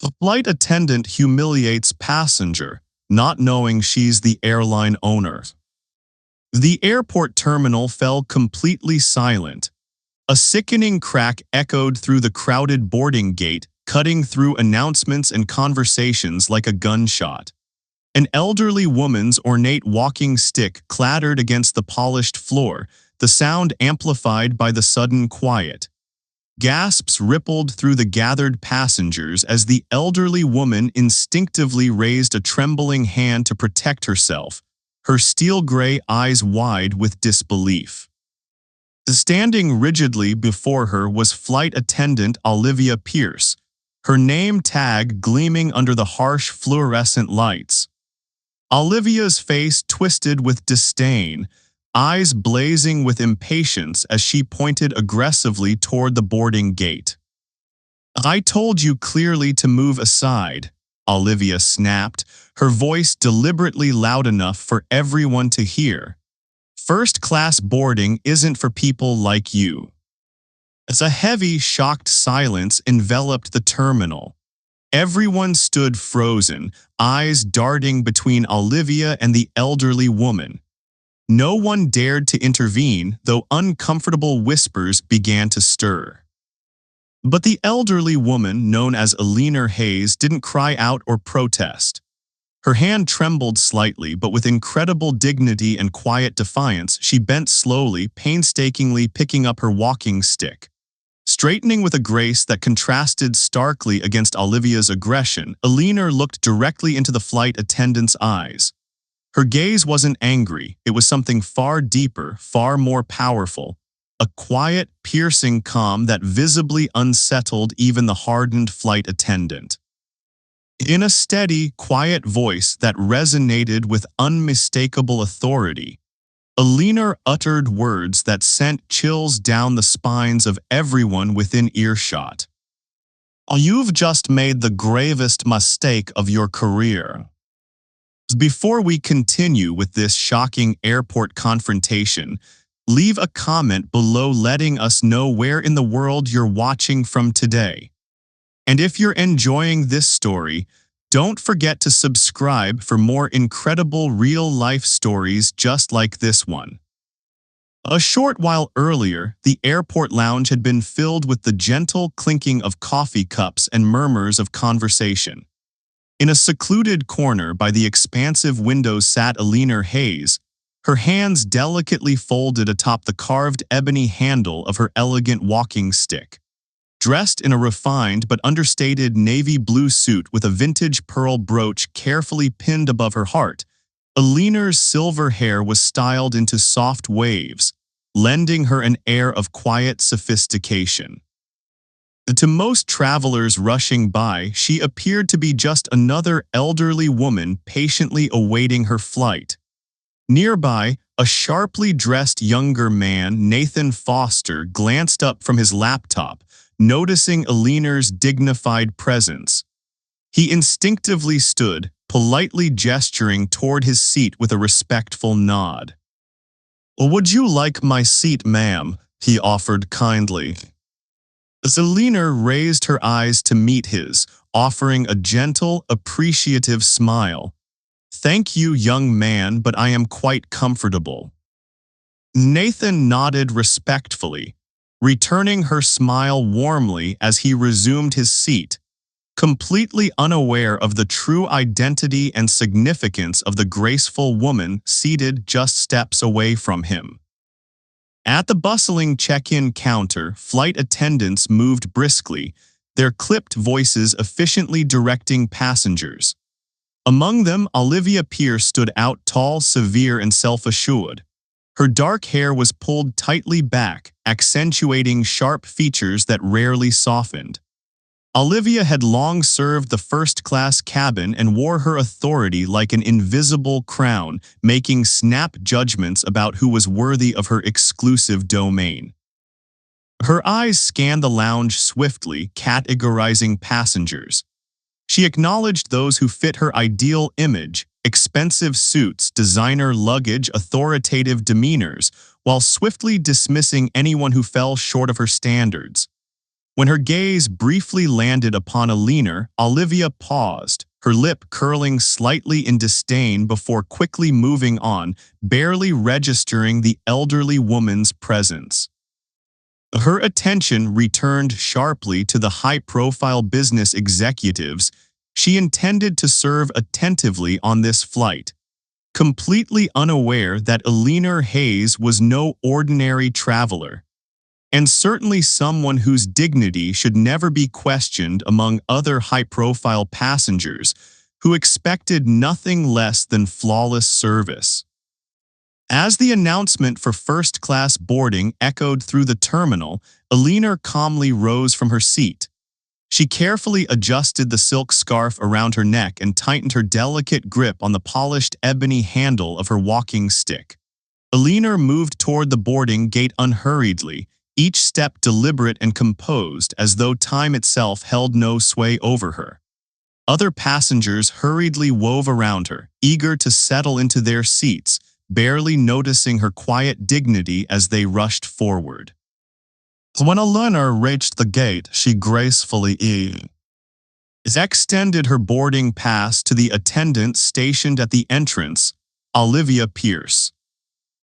The flight attendant humiliates passenger, not knowing she's the airline owner. The airport terminal fell completely silent. A sickening crack echoed through the crowded boarding gate, cutting through announcements and conversations like a gunshot. An elderly woman's ornate walking stick clattered against the polished floor, the sound amplified by the sudden quiet. Gasps rippled through the gathered passengers as the elderly woman instinctively raised a trembling hand to protect herself, her steel-gray eyes wide with disbelief. Standing rigidly before her was flight attendant Olivia Pierce, her name tag gleaming under the harsh fluorescent lights. Olivia's face twisted with disdain, eyes blazing with impatience as she pointed aggressively toward the boarding gate. "I told you clearly to move aside," Olivia snapped, her voice deliberately loud enough for everyone to hear. "First-class boarding isn't for people like you." As a heavy, shocked silence enveloped the terminal, everyone stood frozen, eyes darting between Olivia and the elderly woman. No one dared to intervene, though uncomfortable whispers began to stir. But the elderly woman, known as Eleanor Hayes, didn't cry out or protest. Her hand trembled slightly, but with incredible dignity and quiet defiance, she bent slowly, painstakingly picking up her walking stick. Straightening with a grace that contrasted starkly against Olivia's aggression, Eleanor looked directly into the flight attendant's eyes. Her gaze wasn't angry, it was something far deeper, far more powerful. A quiet, piercing calm that visibly unsettled even the hardened flight attendant. In a steady, quiet voice that resonated with unmistakable authority, Eleanor uttered words that sent chills down the spines of everyone within earshot. "You've just made the gravest mistake of your career." Before we continue with this shocking airport confrontation, leave a comment below letting us know where in the world you're watching from today. And if you're enjoying this story, don't forget to subscribe for more incredible real-life stories just like this one. A short while earlier, the airport lounge had been filled with the gentle clinking of coffee cups and murmurs of conversation. In a secluded corner by the expansive windows sat Eleanor Hayes, her hands delicately folded atop the carved ebony handle of her elegant walking stick. Dressed in a refined but understated navy blue suit with a vintage pearl brooch carefully pinned above her heart, Eleanor's silver hair was styled into soft waves, lending her an air of quiet sophistication. To most travelers rushing by, she appeared to be just another elderly woman patiently awaiting her flight. Nearby, a sharply dressed younger man, Nathan Foster, glanced up from his laptop, noticing Eleanor's dignified presence. He instinctively stood, politely gesturing toward his seat with a respectful nod. "Would you like my seat, ma'am?" he offered kindly. As Eleanor raised her eyes to meet his, offering a gentle, appreciative smile. "Thank you, young man, but I am quite comfortable." Nathan nodded respectfully, returning her smile warmly as he resumed his seat, completely unaware of the true identity and significance of the graceful woman seated just steps away from him. At the bustling check-in counter, flight attendants moved briskly, their clipped voices efficiently directing passengers. Among them, Olivia Pierce stood out tall, severe, and self-assured. Her dark hair was pulled tightly back, accentuating sharp features that rarely softened. Olivia had long served the first-class cabin and wore her authority like an invisible crown, making snap judgments about who was worthy of her exclusive domain. Her eyes scanned the lounge swiftly, categorizing passengers. She acknowledged those who fit her ideal image, expensive suits, designer luggage, authoritative demeanors, while swiftly dismissing anyone who fell short of her standards. When her gaze briefly landed upon Alina, Olivia paused, her lip curling slightly in disdain before quickly moving on, barely registering the elderly woman's presence. Her attention returned sharply to the high-profile business executives she intended to serve attentively on this flight, completely unaware that Alina Hayes was no ordinary traveler, and certainly someone whose dignity should never be questioned among other high-profile passengers who expected nothing less than flawless service. As the announcement for first-class boarding echoed through the terminal, Alina calmly rose from her seat. She carefully adjusted the silk scarf around her neck and tightened her delicate grip on the polished ebony handle of her walking stick. Alina moved toward the boarding gate unhurriedly, each step deliberate and composed as though time itself held no sway over her. Other passengers hurriedly wove around her, eager to settle into their seats, barely noticing her quiet dignity as they rushed forward. When Alina reached the gate, she gracefully extended her boarding pass to the attendant stationed at the entrance, Olivia Pierce.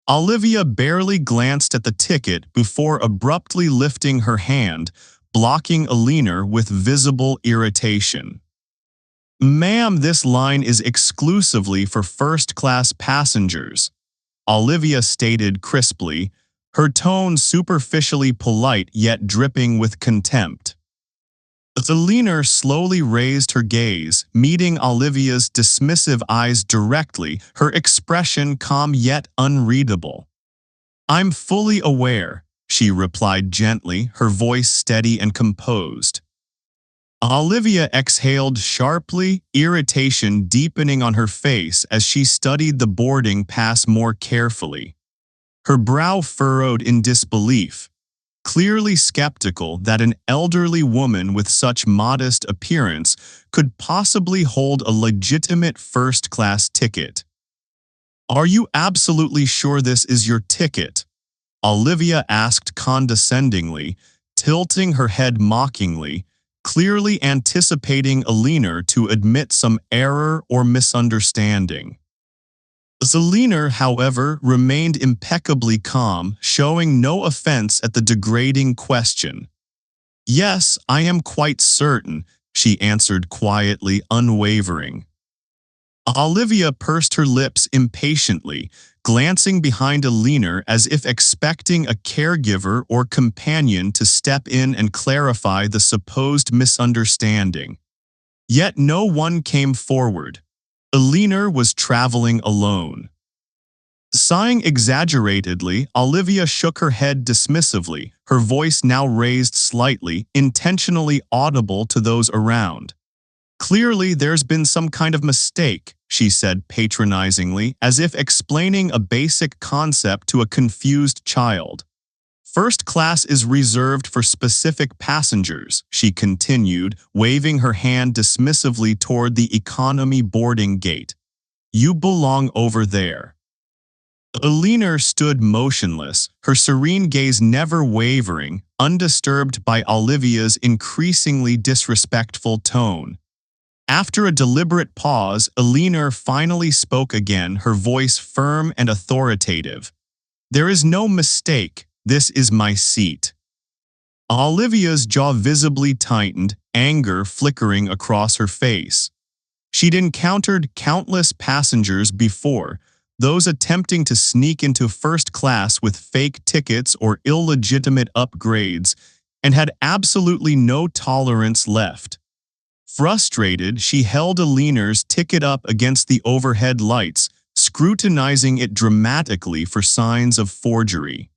Olivia barely glanced at the ticket before abruptly lifting her hand, blocking Alina with visible irritation. "Ma'am, this line is exclusively for first-class passengers," Olivia stated crisply, her tone superficially polite yet dripping with contempt. Alina slowly raised her gaze, meeting Olivia's dismissive eyes directly, her expression calm yet unreadable. "I'm fully aware," she replied gently, her voice steady and composed. Olivia exhaled sharply, irritation deepening on her face as she studied the boarding pass more carefully. Her brow furrowed in disbelief, clearly skeptical that an elderly woman with such modest appearance could possibly hold a legitimate first-class ticket. "Are you absolutely sure this is your ticket?" Olivia asked condescendingly, tilting her head mockingly, clearly anticipating Alina to admit some error or misunderstanding. Alina, however, remained impeccably calm, showing no offense at the degrading question. "Yes, I am quite certain," she answered quietly, unwavering. Olivia pursed her lips impatiently, glancing behind Alina as if expecting a caregiver or companion to step in and clarify the supposed misunderstanding. Yet no one came forward. Alina was traveling alone. Sighing exaggeratedly, Olivia shook her head dismissively, her voice now raised slightly, intentionally audible to those around. "Clearly there's been some kind of mistake," she said patronizingly, as if explaining a basic concept to a confused child. "First class is reserved for specific passengers," she continued, waving her hand dismissively toward the economy boarding gate. "You belong over there." Alina stood motionless, her serene gaze never wavering, undisturbed by Olivia's increasingly disrespectful tone. After a deliberate pause, Alina finally spoke again, her voice firm and authoritative. "There is no mistake. This is my seat." Olivia's jaw visibly tightened, anger flickering across her face. She'd encountered countless passengers before, those attempting to sneak into first class with fake tickets or illegitimate upgrades, and had absolutely no tolerance left. Frustrated, she held Alina's ticket up against the overhead lights, scrutinizing it dramatically for signs of forgery.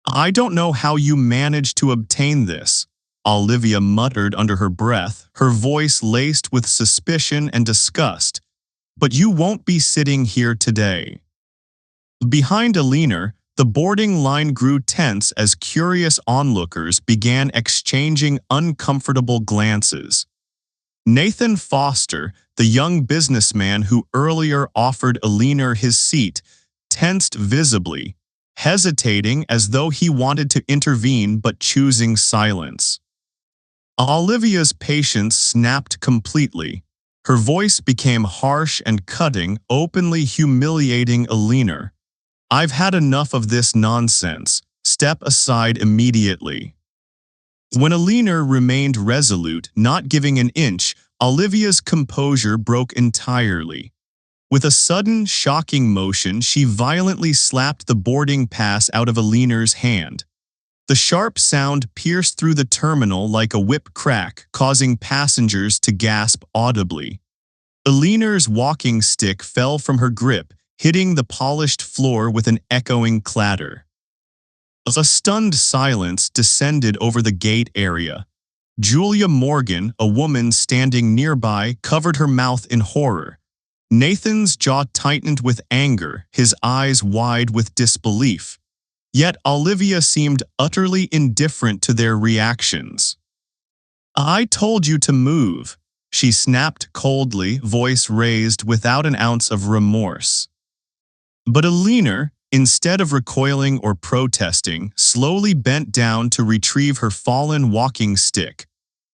"I don't know how you managed to obtain this," Olivia muttered under her breath, her voice laced with suspicion and disgust. "But you won't be sitting here today." Behind Alina, the boarding line grew tense as curious onlookers began exchanging uncomfortable glances. Nathan Foster, the young businessman who earlier offered Alina his seat, tensed visibly, hesitating as though he wanted to intervene but choosing silence. Olivia's patience snapped completely. Her voice became harsh and cutting, openly humiliating Alina. "I've had enough of this nonsense. Step aside immediately." When Alina remained resolute, not giving an inch, Olivia's composure broke entirely. With a sudden, shocking motion, she violently slapped the boarding pass out of Alina's hand. The sharp sound pierced through the terminal like a whip crack, causing passengers to gasp audibly. Alina's walking stick fell from her grip, hitting the polished floor with an echoing clatter. A stunned silence descended over the gate area. Julia Morgan, a woman standing nearby, covered her mouth in horror. Nathan's jaw tightened with anger, his eyes wide with disbelief. Yet Olivia seemed utterly indifferent to their reactions. "I told you to move," she snapped coldly, voice raised without an ounce of remorse. But Alina, instead of recoiling or protesting, slowly bent down to retrieve her fallen walking stick,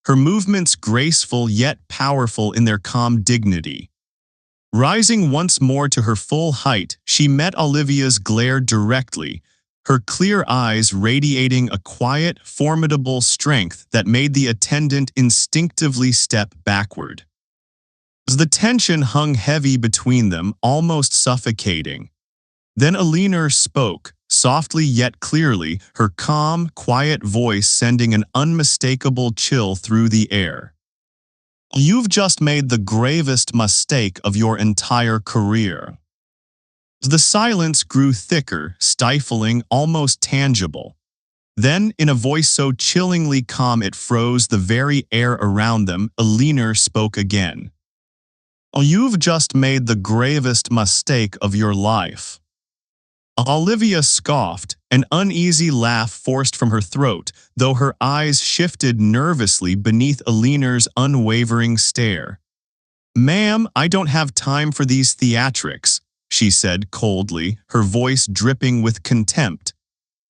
her movements graceful yet powerful in their calm dignity. Rising once more to her full height, she met Olivia's glare directly, her clear eyes radiating a quiet, formidable strength that made the attendant instinctively step backward. The tension hung heavy between them, almost suffocating. Then Alina spoke, softly yet clearly, her calm, quiet voice sending an unmistakable chill through the air. "You've just made the gravest mistake of your entire career." The silence grew thicker, stifling, almost tangible. Then, in a voice so chillingly calm it froze the very air around them, Alina spoke again. "You've just made the gravest mistake of your life." Olivia scoffed, an uneasy laugh forced from her throat, though her eyes shifted nervously beneath Alina's unwavering stare. "Ma'am, I don't have time for these theatrics," she said coldly, her voice dripping with contempt.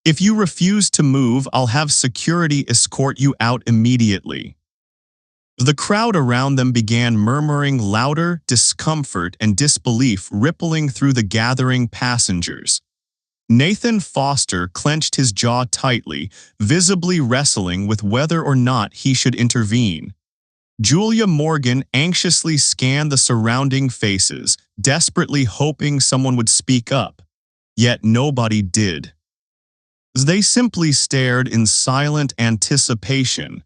"If you refuse to move, I'll have security escort you out immediately." The crowd around them began murmuring louder, discomfort and disbelief rippling through the gathering passengers. Nathan Foster clenched his jaw tightly, visibly wrestling with whether or not he should intervene. Julia Morgan anxiously scanned the surrounding faces, desperately hoping someone would speak up. Yet nobody did. They simply stared in silent anticipation,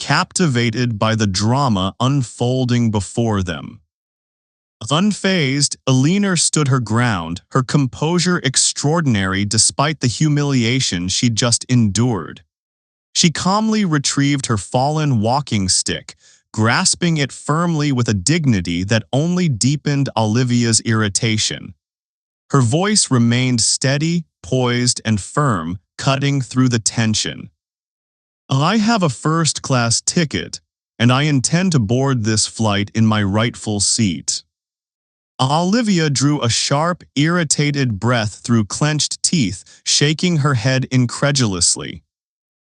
captivated by the drama unfolding before them. Unfazed, Alina stood her ground, her composure extraordinary despite the humiliation she'd just endured. She calmly retrieved her fallen walking stick, grasping it firmly with a dignity that only deepened Olivia's irritation. Her voice remained steady, poised, and firm, cutting through the tension. "I have a first-class ticket, and I intend to board this flight in my rightful seat." Olivia drew a sharp, irritated breath through clenched teeth, shaking her head incredulously.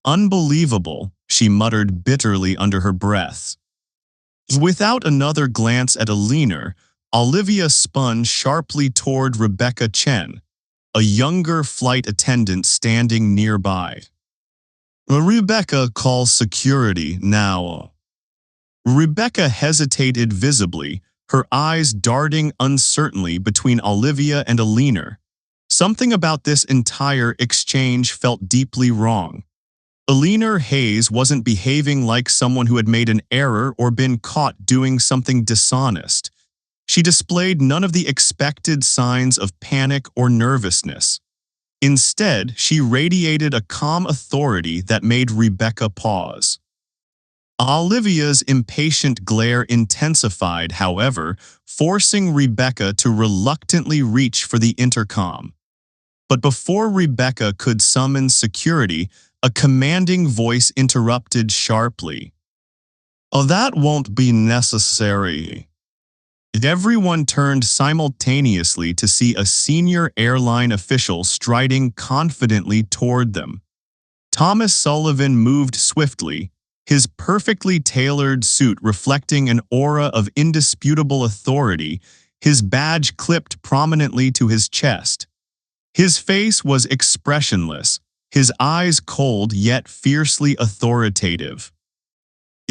"Unbelievable," she muttered bitterly under her breath. Without another glance at Alina, Olivia spun sharply toward Rebecca Chen, a younger flight attendant standing nearby. "Rebecca, call security now." Rebecca hesitated visibly, her eyes darting uncertainly between Olivia and Alina. Something about this entire exchange felt deeply wrong. Alina Hayes wasn't behaving like someone who had made an error or been caught doing something dishonest. She displayed none of the expected signs of panic or nervousness. Instead, she radiated a calm authority that made Rebecca pause. Olivia's impatient glare intensified, however, forcing Rebecca to reluctantly reach for the intercom. But before Rebecca could summon security, a commanding voice interrupted sharply. "Oh, that won't be necessary." Everyone turned simultaneously to see a senior airline official striding confidently toward them. Thomas Sullivan moved swiftly, his perfectly tailored suit reflecting an aura of indisputable authority, his badge clipped prominently to his chest. His face was expressionless, his eyes cold yet fiercely authoritative.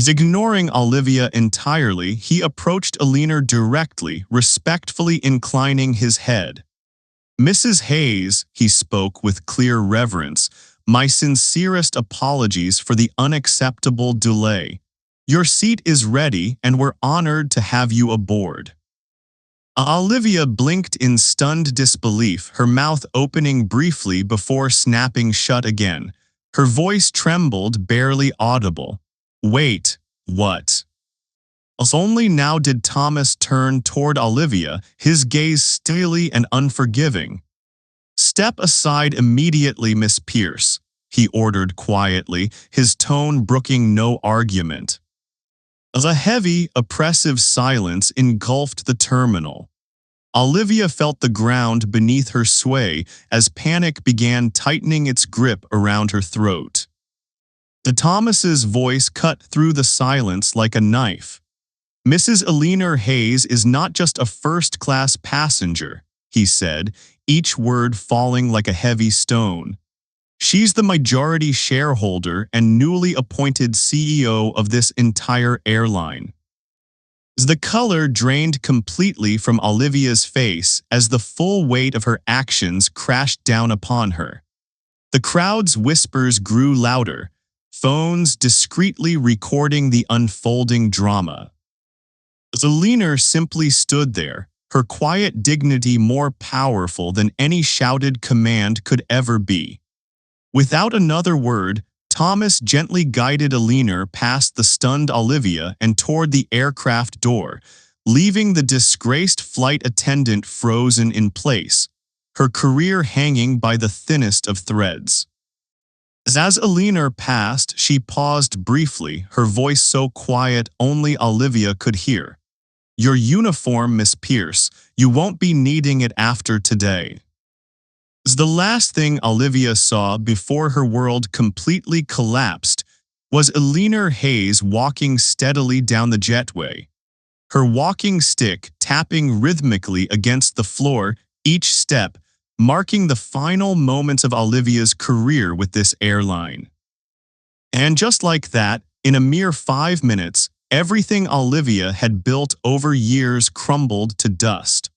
Ignoring Olivia entirely, he approached Alina directly, respectfully inclining his head. "Mrs. Hayes," he spoke with clear reverence, "my sincerest apologies for the unacceptable delay. Your seat is ready and we're honored to have you aboard." Olivia blinked in stunned disbelief, her mouth opening briefly before snapping shut again. Her voice trembled, barely audible. "Wait, what?" As only now did Thomas turn toward Olivia, his gaze steely and unforgiving. "Step aside immediately, Miss Pierce," he ordered quietly, his tone brooking no argument. A heavy, oppressive silence engulfed the terminal. Olivia felt the ground beneath her sway as panic began tightening its grip around her throat. The Thomas's voice cut through the silence like a knife. "Mrs. Alina Hayes is not just a first-class passenger," he said, each word falling like a heavy stone. "She's the majority shareholder and newly appointed CEO of this entire airline." The color drained completely from Olivia's face as the full weight of her actions crashed down upon her. The crowd's whispers grew louder, phones discreetly recording the unfolding drama. Alina simply stood there, her quiet dignity more powerful than any shouted command could ever be. Without another word, Thomas gently guided Alina past the stunned Olivia and toward the aircraft door, leaving the disgraced flight attendant frozen in place, her career hanging by the thinnest of threads. As Alina passed, she paused briefly, her voice so quiet only Olivia could hear. "Your uniform, Miss Pierce. You won't be needing it after today." The last thing Olivia saw before her world completely collapsed was Alina Hayes walking steadily down the jetway, her walking stick tapping rhythmically against the floor, each step marking the final moments of Olivia's career with this airline. And just like that, in a mere 5 minutes, everything Olivia had built over years crumbled to dust.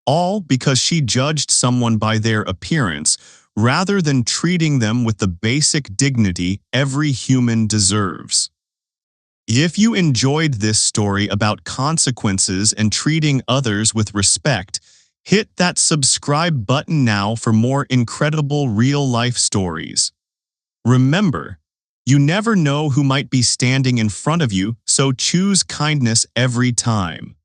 All because she judged someone by their appearance rather than treating them with the basic dignity every human deserves. If you enjoyed this story about consequences and treating others with respect, hit that subscribe button now for more incredible real-life stories. Remember, you never know who might be standing in front of you, so choose kindness every time.